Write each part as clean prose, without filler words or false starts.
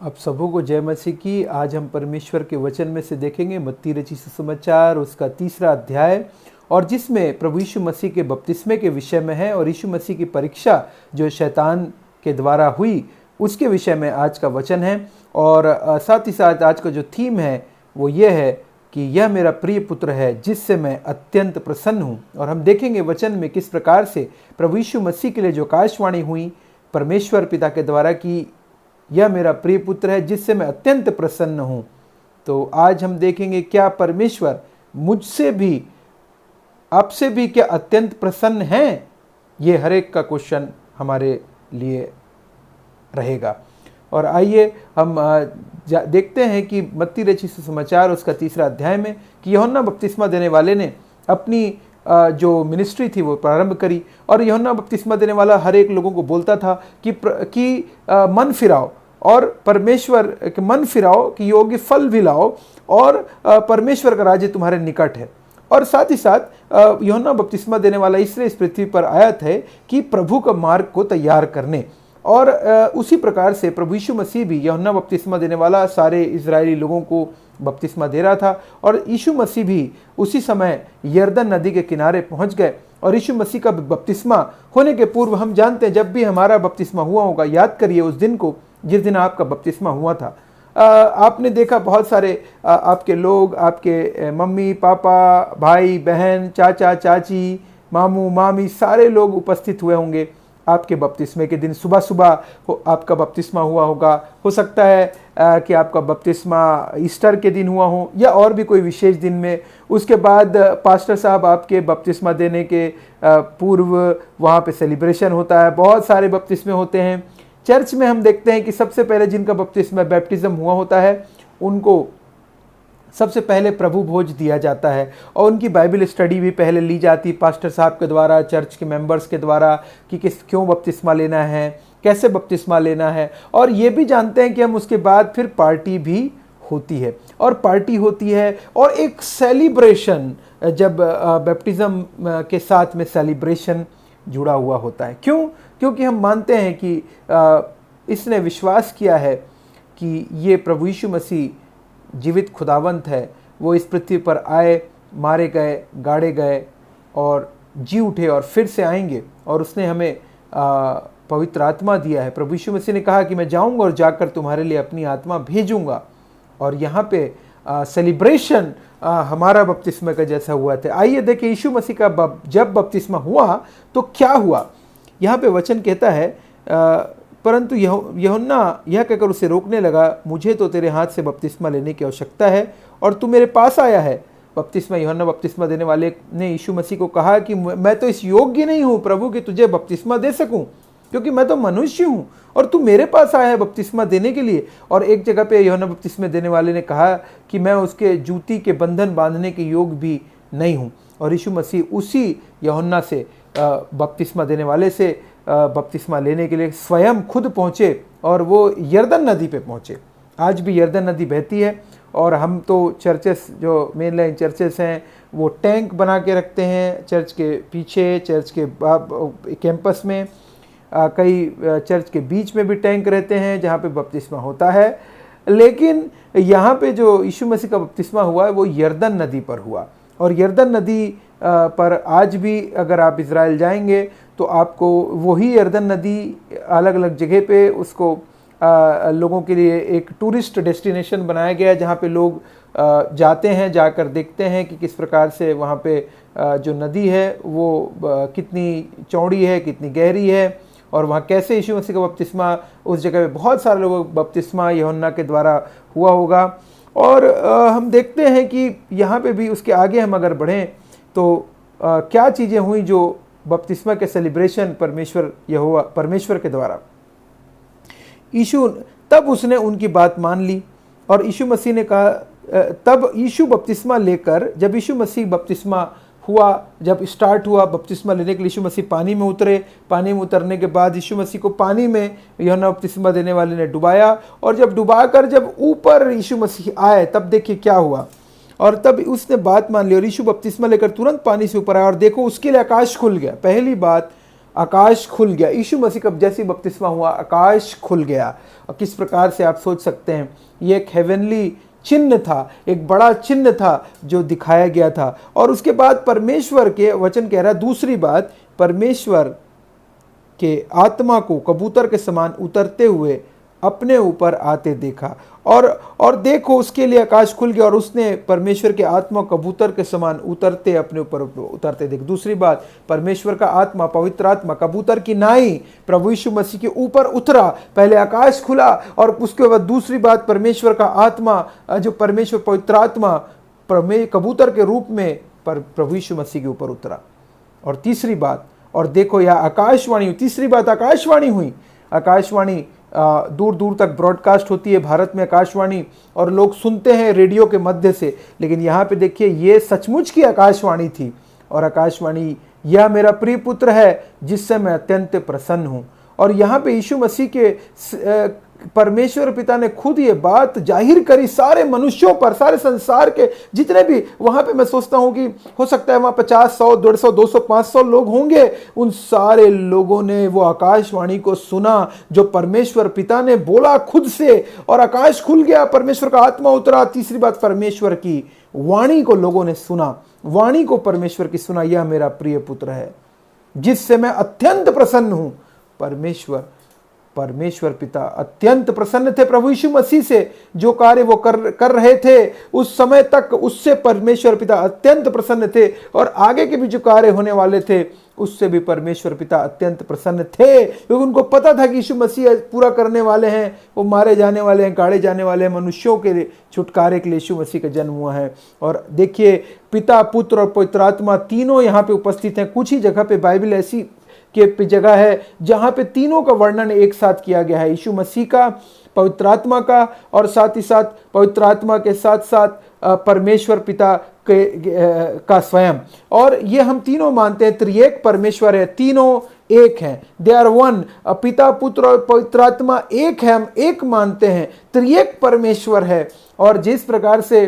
आप सबों को जय मसीह की। आज हम परमेश्वर के वचन में से देखेंगे मत्ती रचित सुसमाचार उसका 3रा अध्याय, और जिसमें प्रभु यीशु मसीह के बपतिस्मे के विषय में है और यीशु मसीह की परीक्षा जो शैतान के द्वारा हुई उसके विषय में आज का वचन है। और साथ ही साथ आज का जो थीम है वो ये है कि यह मेरा प्रिय पुत्र है जिससे मैं अत्यंत प्रसन्न हूँ। और हम देखेंगे वचन में किस प्रकार से प्रभु यीशु मसीह के लिए जो आकाशवाणी हुई परमेश्वर पिता के द्वारा कि यह मेरा प्रिय पुत्र है जिससे मैं अत्यंत प्रसन्न हूँ। तो आज हम देखेंगे क्या परमेश्वर मुझसे भी आपसे भी क्या अत्यंत प्रसन्न हैं। ये हर एक का क्वेश्चन हमारे लिए रहेगा। और आइए हम देखते हैं कि मत्ती रचित सुसमाचार उसका 3रा अध्याय में कि यूहन्ना बपतिस्मा देने वाले ने अपनी जो मिनिस्ट्री थी वो प्रारंभ करी। और यूहन्ना बपतिस्मा देने वाला हर एक लोगों को बोलता था कि मन फिराओ और परमेश्वर के मन फिराओ कि योग्य फल भी लाओ और परमेश्वर का राज्य तुम्हारे निकट है। और साथ ही साथ यूहन्ना बपतिस्मा देने वाला इसलिए इस पृथ्वी पर आया था कि प्रभु का मार्ग को तैयार करने। और उसी प्रकार से प्रभु यीशु मसीह भी यूहन्ना बपतिस्मा देने वाला सारे इजरायली लोगों को बपतिस्मा दे रहा था। और यीशु मसीह भी उसी समय यरदन नदी के किनारे पहुंच गए। और यीशु मसीह का बपतिस्मा होने के पूर्व हम जानते हैं जब भी हमारा बपतिस्मा हुआ होगा, याद करिए उस दिन को जिस दिन आपका बपतिस्मा हुआ था। आपने देखा बहुत सारे आपके लोग, आपके मम्मी पापा, भाई बहन, चाचा चाची, मामू मामी, सारे लोग उपस्थित हुए होंगे आपके बपतिस्मे के दिन। सुबह सुबह आपका बपतिस्मा हुआ होगा। हो सकता है कि आपका बपतिस्मा ईस्टर के दिन हुआ हो या और भी कोई विशेष दिन में। उसके बाद पास्टर साहब आपके बपतिस्मा देने के पूर्व वहाँ पे सेलिब्रेशन होता है। बहुत सारे बपतिस्मे होते हैं। चर्च में हम देखते हैं कि सबसे पहले जिनका बपतिस्मा बैप्टिज्म हुआ होता है उनको सबसे पहले प्रभु भोज दिया जाता है और उनकी बाइबल स्टडी भी पहले ली जाती पास्टर साहब के द्वारा, चर्च के मेंबर्स के द्वारा कि क्यों बपतिस्मा लेना है, कैसे बपतिस्मा लेना है। और ये भी जानते हैं कि हम उसके बाद फिर पार्टी भी होती है और पार्टी होती है और एक सेलिब्रेशन, जब बैप्टिज्म के साथ में सेलिब्रेशन जुड़ा हुआ होता है। क्यों? क्योंकि हम मानते हैं कि इसने विश्वास किया है कि ये प्रभु यीशु मसीह जीवित खुदावंत है। वो इस पृथ्वी पर आए, मारे गए, गाड़े गए और जी उठे और फिर से आएंगे। और उसने हमें पवित्र आत्मा दिया है। प्रभु यीशु मसीह ने कहा कि मैं जाऊंगा और जाकर तुम्हारे लिए अपनी आत्मा भेजूंगा। और यहाँ पे सेलिब्रेशन हमारा बपतिस्मा का जैसा हुआ था। आइए देखें यीशु मसीह का जब बपतिस्मा हुआ तो क्या हुआ। यहाँ पे वचन कहता है परंतु यूहन्ना यह कहकर उसे रोकने लगा, मुझे तो तेरे हाथ से बपतिस्मा लेने की आवश्यकता है और तू मेरे पास आया है। बपतिस्मा यूहन्ना बपतिस्मा देने वाले ने यीशु मसीह को कहा कि मैं तो इस योग्य नहीं हूँ प्रभु कि तुझे बपतिस्मा दे सकूँ, क्योंकि मैं तो मनुष्य हूँ और तू मेरे पास आया है बपतिस्मा देने के लिए। और एक जगह पे यूहन्ना बपतिस्मा देने वाले ने कहा कि मैं उसके जूती के बंधन बांधने के योग भी नहीं हूँ। और यीशु मसीह उसी यूहन्ना से बपतिस्मा देने वाले से बपतिस्मा लेने के लिए स्वयं खुद पहुँचे और वो यरदन नदी पे पहुँचे। आज भी यरदन नदी बहती है और हम तो चर्चेस जो मेन लाइन चर्चेस हैं वो टैंक बना के रखते हैं चर्च के पीछे, चर्च के कैंपस में, कई चर्च के बीच में भी टैंक रहते हैं जहाँ पे बपतिस्मा होता है। लेकिन यहाँ पे जो यीशु मसीह का बपतिस्मा हुआ है वो यरदन नदी पर हुआ। और यरदन नदी पर आज भी अगर आप इज़राइल जाएंगे तो आपको वही यरदन नदी अलग अलग जगह पे उसको लोगों के लिए एक टूरिस्ट डेस्टिनेशन बनाया गया है जहाँ पे लोग जाते हैं, जाकर देखते हैं कि किस प्रकार से वहाँ पे जो नदी है वो कितनी चौड़ी है, कितनी गहरी है और वहाँ कैसे यीशु मसीह का बपतिस्मा उस जगह पे बहुत सारे लोगों का बपतिस्मा यूहन्ना के द्वारा हुआ होगा। और हम देखते हैं कि यहाँ पे भी उसके आगे हम अगर बढ़ें तो क्या चीज़ें हुई जो बपतिस्मा के सेलिब्रेशन परमेश्वर के द्वारा तब उसने उनकी बात मान ली। और यीशु मसीह ने कहा तब यीशु बपतिस्मा लेकर, जब यीशु मसीह बपतिस्मा हुआ, जब स्टार्ट हुआ बपतिस्मा लेने के लिए यीशु मसीह पानी में उतरे। पानी में उतरने के बाद यीशु मसीह को पानी में यूहन्ना बपतिस्मा देने वाले ने डुबाया। और जब डुबाकर जब ऊपर यीशु मसीह आए तब देखिए क्या हुआ। और तब उसने बात मान ली और यीशु बपतिस्मा लेकर तुरंत पानी से ऊपर आया और देखो उसके लिए आकाश खुल गया। पहली बात आकाश खुल गया। यीशु मसीह का जैसे बपतिस्मा हुआ आकाश खुल गया। और किस प्रकार से आप सोच सकते हैं, ये एक हेवनली चिन्ह था, एक बड़ा चिन्ह था जो दिखाया गया था। और उसके बाद परमेश्वर के वचन कह रहा है, दूसरी बात, परमेश्वर के आत्मा को कबूतर के समान उतरते हुए अपने ऊपर आते देखा। और देखो उसके लिए आकाश खुल गया और उसने परमेश्वर के आत्मा कबूतर के समान उतरते अपने ऊपर उतरते देख। दूसरी बात, परमेश्वर का आत्मा, पवित्र आत्मा कबूतर की नाई प्रभु यीशु मसीह के ऊपर उतरा। पहले आकाश खुला और उसके बाद दूसरी बात, परमेश्वर का आत्मा, जो परमेश्वर पवित्र आत्मा कबूतर के रूप में प्रभु यीशु मसीह के ऊपर उतरा। और तीसरी बात, और देखो यह आकाशवाणी हुई। तीसरी बात, आकाशवाणी हुई। आकाशवाणी दूर दूर तक ब्रॉडकास्ट होती है भारत में आकाशवाणी, और लोग सुनते हैं रेडियो के मध्य से। लेकिन यहाँ पे देखिए, ये सचमुच की आकाशवाणी थी। और आकाशवाणी, यह मेरा प्रिय पुत्र है जिससे मैं अत्यंत प्रसन्न हूँ। और यहाँ पे यीशु मसीह के परमेश्वर पिता ने खुद ये बात जाहिर करी सारे मनुष्यों पर, सारे संसार के जितने भी वहाँ पे, मैं सोचता हूँ कि हो सकता है वहाँ 50, 100, 150, 200, 500 लोग होंगे। उन सारे लोगों ने वो आकाशवाणी को सुना जो परमेश्वर पिता ने बोला खुद से, और आकाश खुल गया, परमेश्वर का आत्मा उतरा। तीसरी बात, परमेश्वर की वाणी को लोगों ने सुना, वाणी को परमेश्वर की सुना, यह मेरा प्रिय पुत्र है जिससे मैं अत्यंत प्रसन्न हूँ। परमेश्वर पिता अत्यंत प्रसन्न थे प्रभु यीशु मसीह से। जो कार्य वो कर रहे थे उस समय तक, उससे परमेश्वर पिता अत्यंत प्रसन्न थे। और आगे के भी जो कार्य होने वाले थे उससे भी परमेश्वर पिता अत्यंत प्रसन्न थे, क्योंकि उनको पता था कि यीशु मसीह पूरा करने वाले हैं, वो मारे जाने वाले हैं, गाड़े जाने वाले हैं, मनुष्यों के छुटकारे के लिए यीशु मसीह का जन्म हुआ है। और देखिए, पिता, पुत्र और पवित्र आत्मा तीनों यहाँ पे उपस्थित हैं। कुछ ही जगह पे बाइबल ऐसी के जगह है जहाँ पे तीनों का वर्णन एक साथ किया गया है, यीशु मसीह का, पवित्र आत्मा का, और साथ ही साथ पवित्र आत्मा के साथ साथ परमेश्वर पिता का स्वयं। और ये हम तीनों मानते हैं त्रिएक परमेश्वर है, तीनों एक हैं, दे आर वन। पिता, पुत्र और पवित्र आत्मा एक है, हम एक मानते हैं, त्रिएक परमेश्वर है। और जिस प्रकार से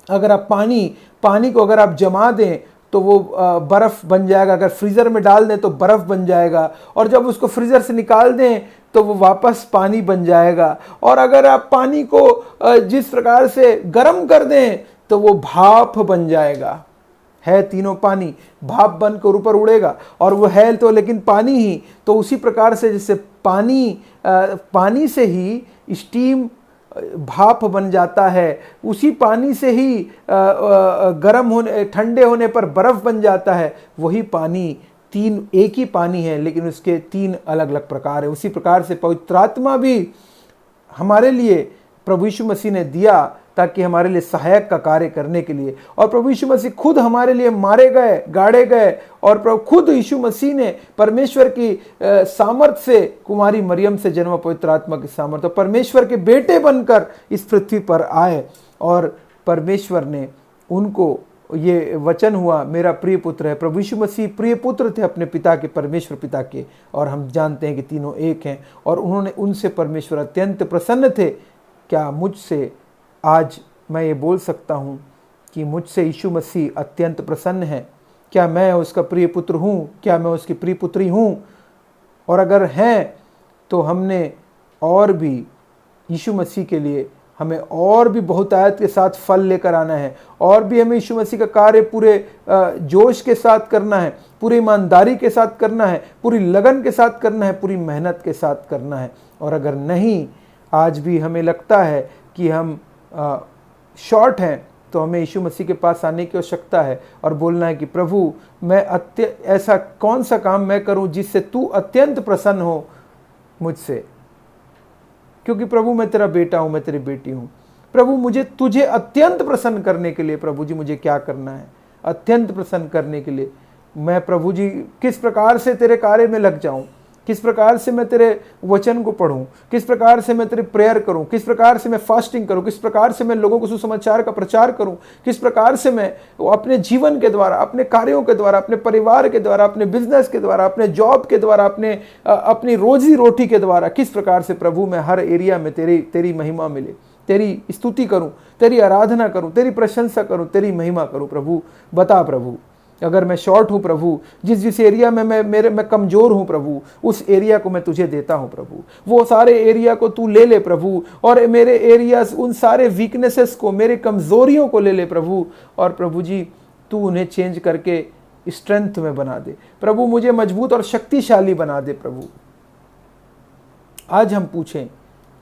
अगर आप पानी को अगर आप जमा दें तो वो बर्फ़ बन जाएगा, अगर फ्रीज़र में डाल दें तो बर्फ़ बन जाएगा, और जब उसको फ्रीज़र से निकाल दें तो वो वापस पानी बन जाएगा। और अगर आप पानी को जिस प्रकार से गर्म कर दें तो वो भाप बन जाएगा। है तीनों पानी, भाप बनकर ऊपर उड़ेगा, और वो है तो लेकिन पानी ही। तो उसी प्रकार से जैसे पानी से ही स्टीम भाप बन जाता है, उसी पानी से ही गर्म होने, ठंडे होने पर बर्फ बन जाता है। वही पानी, तीन एक ही पानी है लेकिन उसके तीन अलग अलग प्रकार है। उसी प्रकार से पवित्र आत्मा भी हमारे लिए प्रभु यीशु मसीह ने दिया ताकि हमारे लिए सहायक का कार्य करने के लिए। और प्रभु यीशु मसीह खुद हमारे लिए मारे गए, गाड़े गए, और प्रभु खुद यीशु मसीह ने परमेश्वर की सामर्थ से, कुमारी मरियम से जन्म पवित्र आत्मा की सामर्थ, और परमेश्वर के बेटे बनकर इस पृथ्वी पर आए। और परमेश्वर ने उनको, ये वचन हुआ मेरा प्रिय पुत्र है। प्रभु यीशु मसीह प्रिय पुत्र थे अपने पिता के, परमेश्वर पिता के, और हम जानते हैं कि तीनों एक हैं। और उन्होंने, उनसे परमेश्वर अत्यंत प्रसन्न थे। क्या मुझसे आज मैं ये बोल सकता हूँ कि मुझसे यीशु मसीह अत्यंत प्रसन्न है? क्या मैं उसका प्रिय पुत्र हूँ? क्या मैं उसकी प्रिय पुत्री हूँ? और अगर हैं तो हमने और भी यीशु मसीह के लिए हमें और भी बहुतायत के साथ फल लेकर आना है, और भी हमें यीशु मसीह का कार्य पूरे जोश के साथ करना है, पूरी ईमानदारी के साथ करना है, पूरी लगन के साथ करना है, पूरी मेहनत के साथ करना है। और अगर नहीं, आज भी हमें लगता है कि हम शॉर्ट हैं, तो हमें यीशु मसीह के पास आने की आवश्यकता है और बोलना है कि प्रभु, मैं ऐसा कौन सा काम मैं करूं जिससे तू अत्यंत प्रसन्न हो मुझसे, क्योंकि प्रभु मैं तेरा बेटा हूं, मैं तेरी बेटी हूं। प्रभु, मुझे तुझे अत्यंत प्रसन्न करने के लिए प्रभु जी मुझे क्या करना है? अत्यंत प्रसन्न करने के लिए मैं प्रभु जी किस प्रकार से तेरे कार्य में लग जाऊं, किस प्रकार से मैं तेरे वचन को पढूं, किस प्रकार से मैं तेरे प्रेयर करूं, किस प्रकार से मैं फास्टिंग करूं, किस प्रकार से मैं लोगों को सुसमाचार का प्रचार करूं, किस प्रकार से मैं अपने जीवन के द्वारा, अपने कार्यों के द्वारा, अपने परिवार के द्वारा, अपने बिजनेस के द्वारा, अपने जॉब के द्वारा, अपनी रोजी रोटी के द्वारा, किस प्रकार से प्रभु मैं हर एरिया में तेरी महिमा मिले, तेरी स्तुति करूं, तेरी आराधना करूं, तेरी प्रशंसा करूं, तेरी महिमा करूं। प्रभु बता प्रभु, अगर मैं शॉर्ट हूँ प्रभु, जिस एरिया में मैं कमज़ोर हूँ प्रभु, उस एरिया को मैं तुझे देता हूँ प्रभु। वो सारे एरिया को तू ले ले प्रभु, और मेरे एरियाज, उन सारे वीकनेसेस को, मेरे कमज़ोरियों को ले ले प्रभु, और प्रभु जी तू उन्हें चेंज करके स्ट्रेंथ में बना दे प्रभु, मुझे मजबूत और शक्तिशाली बना दे प्रभु। आज हम पूछें,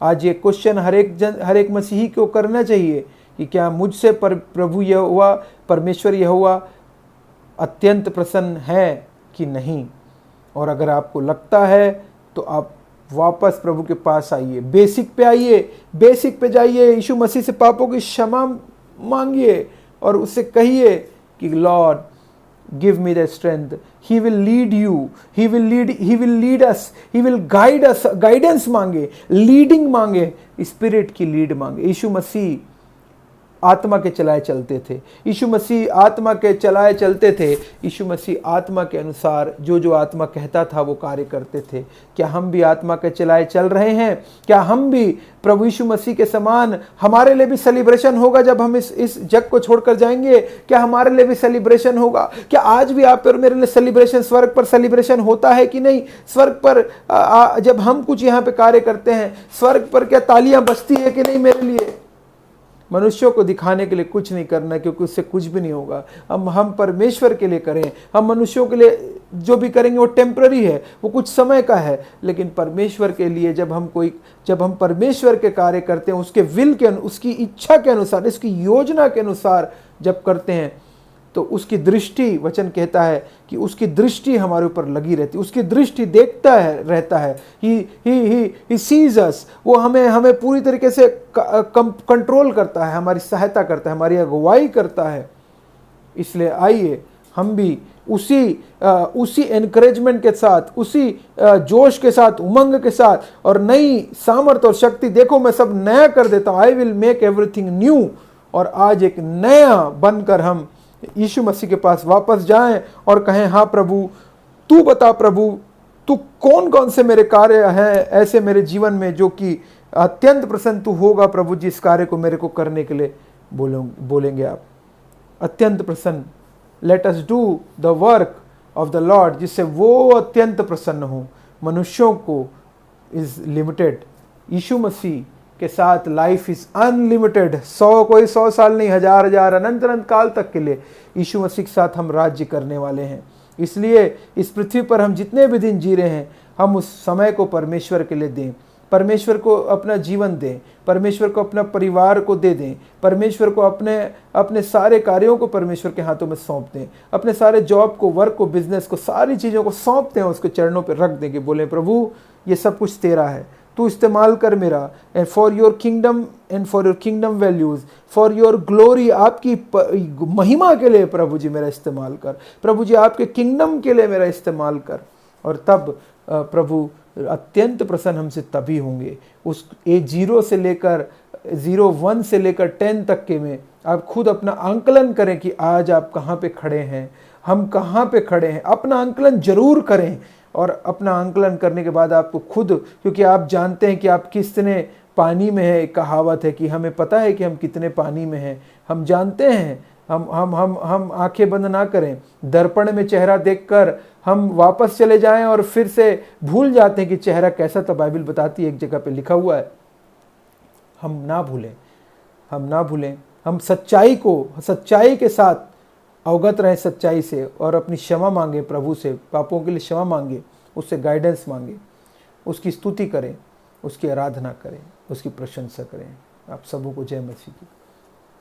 आज ये क्वेश्चन हर एक मसीही को करना चाहिए कि क्या मुझसे प्रभु यहोवा, परमेश्वर यहोवा अत्यंत प्रसन्न है कि नहीं। और अगर आपको लगता है तो आप वापस प्रभु के पास आइए, बेसिक पे आइए, बेसिक पे जाइए, यीशु मसीह से पापों की क्षमा मांगिए और उससे कहिए कि Lord give me the strength, he will lead you, he will lead us, he will guide us. Guidance मांगे, लीडिंग मांगे, स्पिरिट की लीड मांगे। यीशु मसीह आत्मा के चलाए चलते थे, यीशु मसीह आत्मा के चलाए चलते थे, यीशु मसीह आत्मा के अनुसार जो आत्मा कहता था वो कार्य करते थे। क्या हम भी आत्मा के चलाए चल रहे हैं? क्या हम भी प्रभु यीशु मसीह के समान, हमारे लिए भी सेलिब्रेशन होगा जब हम इस जग को छोड़कर जाएंगे? क्या हमारे लिए भी सेलिब्रेशन होगा? क्या आज भी आप और मेरे लिए सेलिब्रेशन, स्वर्ग पर सेलिब्रेशन होता है कि नहीं? स्वर्ग पर जब हम कुछ यहाँ पे कार्य करते हैं, स्वर्ग पर क्या तालियां बजती है कि नहीं मेरे लिए? मनुष्यों को दिखाने के लिए कुछ नहीं करना, क्योंकि उससे कुछ भी नहीं होगा। हम परमेश्वर के लिए करें। हम मनुष्यों के लिए जो भी करेंगे वो टेम्पररी है, वो कुछ समय का है, लेकिन परमेश्वर के लिए जब हम परमेश्वर के कार्य करते हैं, उसके विल के, उसकी इच्छा के अनुसार, उसकी योजना के अनुसार जब करते हैं, तो उसकी दृष्टि, वचन कहता है कि उसकी दृष्टि हमारे ऊपर लगी रहती है, उसकी दृष्टि देखता है, रहता है। ही सीज अस, वो हमें पूरी तरीके से कंट्रोल करता है, हमारी सहायता करता है, हमारी अगुवाई करता है। इसलिए आइए हम भी उसी एनकरेजमेंट के साथ, उसी जोश के साथ, उमंग के साथ और नई सामर्थ और शक्ति, देखो मैं सब नया कर देता हूँ, I will make everything new, और आज एक नया बनकर हम यीशु मसीह के पास वापस जाएं और कहें, हाँ प्रभु, तू बता प्रभु, तू कौन कौन से मेरे कार्य हैं ऐसे मेरे जीवन में जो कि अत्यंत प्रसन्न तू होगा प्रभु, जिस कार्य को मेरे को करने के लिए बोलेंगे आप। अत्यंत प्रसन्न, let us do the work of the Lord, जिससे वो अत्यंत प्रसन्न हो। मनुष्यों को इज लिमिटेड, यीशु मसीह के साथ लाइफ इज अनलिमिटेड। 100 साल नहीं, हजार अनंत काल तक के लिए यीशु मसीह के साथ हम राज्य करने वाले हैं। इसलिए इस पृथ्वी पर हम जितने भी दिन जी रहे हैं, हम उस समय को परमेश्वर के लिए दें, परमेश्वर को अपना जीवन दें, परमेश्वर को अपना परिवार को दे दें, परमेश्वर को अपने सारे कार्यों को परमेश्वर के हाथों में सौंप दें, अपने सारे जॉब को, वर्क को, बिजनेस को, सारी चीज़ों को सौंप दें, उसके चरणों पर रख दें कि बोले प्रभु ये सब कुछ तेरा है, तू इस्तेमाल कर मेरा, and for your kingdom and for your kingdom values, for your glory, आपकी महिमा के लिए प्रभु जी मेरा इस्तेमाल कर, प्रभु जी आपके किंगडम के लिए मेरा इस्तेमाल कर। और तब प्रभु अत्यंत प्रसन्न हमसे तभी होंगे। उस 0 से लेकर 1 से लेकर 10 तक के में आप खुद अपना आंकलन करें कि आज आप कहाँ पे खड़े हैं, हम कहाँ पे खड़े हैं। अपना आंकलन जरूर करें, और अपना आंकलन करने के बाद आपको खुद, क्योंकि आप जानते हैं कि आप कितने पानी में है, एक कहावत है कि हमें पता है कि हम कितने पानी में हैं, हम जानते हैं। हम आंखें बंद ना करें, दर्पण में चेहरा देखकर हम वापस चले जाएं और फिर से भूल जाते हैं कि चेहरा कैसा था। बाइबल बताती है, एक जगह पे लिखा हुआ है। हम ना भूलें, हम सच्चाई के साथ अवगत रहें, सच्चाई से, और अपनी क्षमा मांगे प्रभु से, पापों के लिए क्षमा मांगे, उससे गाइडेंस मांगे, उसकी स्तुति करें, उसकी आराधना करें, उसकी प्रशंसा करें। आप सबों को जय मसीह की।